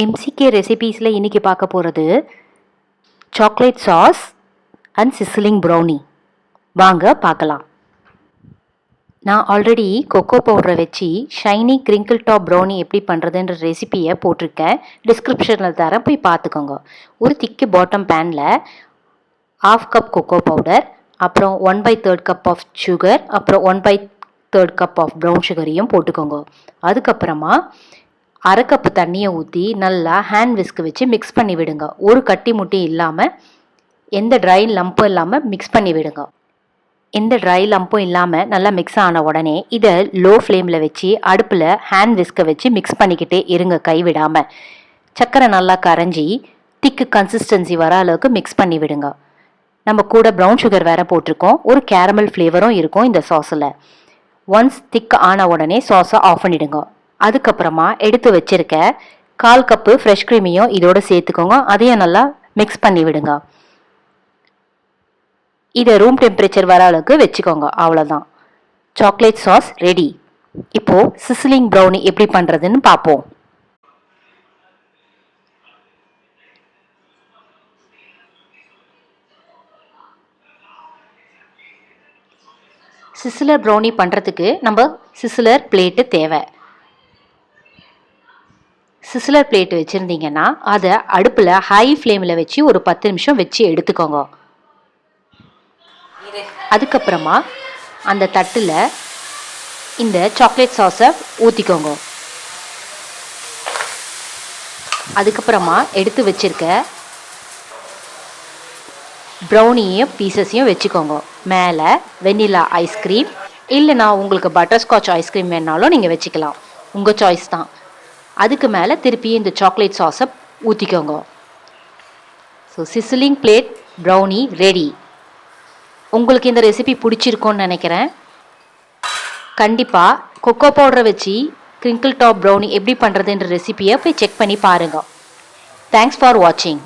MCQ ரெசிபீஸில் இன்றைக்கி பார்க்க போகிறது chocolate sauce and sizzling brownie. வாங்க பார்க்கலாம். நான் ஆல்ரெடி கொக்கோ பவுடரை வச்சு ஷைனி கிரிங்கிள் டாப் ப்ரௌனி எப்படி பண்ணுறதுன்ற ரெசிபியை போட்டிருக்கேன். டிஸ்கிரிப்ஷனில் தரேன், போய் பார்த்துக்கோங்க. ஒரு திக்கு பாட்டம் பேனில் 1/2 கப் கொக்கோ பவுடர், அப்புறம் 1/3 கப் ஆஃப் சுகர், அப்புறம் 1/3 கப் ஆஃப் ப்ரௌன் சுகரையும் போட்டுக்கோங்க. அதுக்கப்புறமா 1/2 கப்பு தண்ணியை ஊற்றி நல்லா ஹேண்ட் விஸ்க் வச்சு மிக்ஸ் பண்ணி விடுங்க. ஒரு கட்டி முட்டி இல்லாமல், எந்த ட்ரை லம்பும் இல்லாமல் மிக்ஸ் பண்ணி விடுங்க. எந்த ட்ரை லம்பும் இல்லாமல் நல்லா மிக்ஸ் ஆன உடனே இதை லோ ஃப்ளேமில் வச்சு அடுப்பில் ஹேண்ட் விஸ்கை வச்சு மிக்ஸ் பண்ணிக்கிட்டே இருங்க, கைவிடாமல். சர்க்கரை நல்லா கரைஞ்சி திக்கு கன்சிஸ்டன்சி வர அளவுக்கு மிக்ஸ் பண்ணி விடுங்க. நம்ம கூட ப்ரௌன் சுகர் வேறு போட்டிருக்கோம், ஒரு கேரமல் ஃப்ளேவரும் இருக்கும் இந்த சாஸில். ஒன்ஸ் திக் ஆன உடனே சாஸை ஆஃப் பண்ணிவிடுங்க. அதுக்கப்புறமா எடுத்து வச்சிருக்க 1/4 கப்பு ஃப்ரெஷ் க்ரீமையும் இதோடு சேர்த்துக்கோங்க. அதையும் நல்லா மிக்ஸ் பண்ணி விடுங்க. இதை ரூம் டெம்பரேச்சர் வர அளவுக்கு வச்சுக்கோங்க. அவ்வளோதான், சாக்லேட் சாஸ் ரெடி. இப்போது சிஸ்லிங் ப்ரௌனி எப்படி பண்ணுறதுன்னு பார்ப்போம். சிஸ்லர் ப்ரௌனி பண்ணுறதுக்கு நம்ம சிஸ்லர் பிளேட்டு தேவை. சிஸ்லர் பிளேட் வச்சுருந்தீங்கன்னா அதை அடுப்பில் ஹை ஃப்ளேமில் வச்சு ஒரு 10 நிமிஷம் வச்சு எடுத்துக்கோங்க. அதுக்கப்புறமா அந்த தட்டில் இந்த சாக்லேட் சாஸை ஊற்றிக்கோங்க. அதுக்கப்புறமா எடுத்து வச்சுருக்க ப்ரௌனியும் பீசஸையும் வச்சுக்கோங்க. மேலே வெண்ணிலா ஐஸ்கிரீம், இல்லைனா உங்களுக்கு பட்டர்ஸ்காட்ச் ஐஸ்கிரீம் வேணாலும் நீங்கள் வச்சுக்கலாம், உங்கள் சாய்ஸ் தான். அதுக்கு மேலே திருப்பி இந்த சாக்லேட் சாஸை ஊற்றிக்கோங்க. So sizzling plate brownie ready. உங்களுக்கு இந்த ரெசிபி பிடிச்சிருக்கோன்னு நினைக்கிறேன். கண்டிப்பாக கொக்கோ பவுடரை வச்சு கிரிங்கிள் டாப் ப்ரௌனி எப்படி பண்ணுறதுன்ற ரெசிபியை போய் செக் பண்ணி பாருங்கள். தேங்க்ஸ் ஃபார் வாட்சிங்.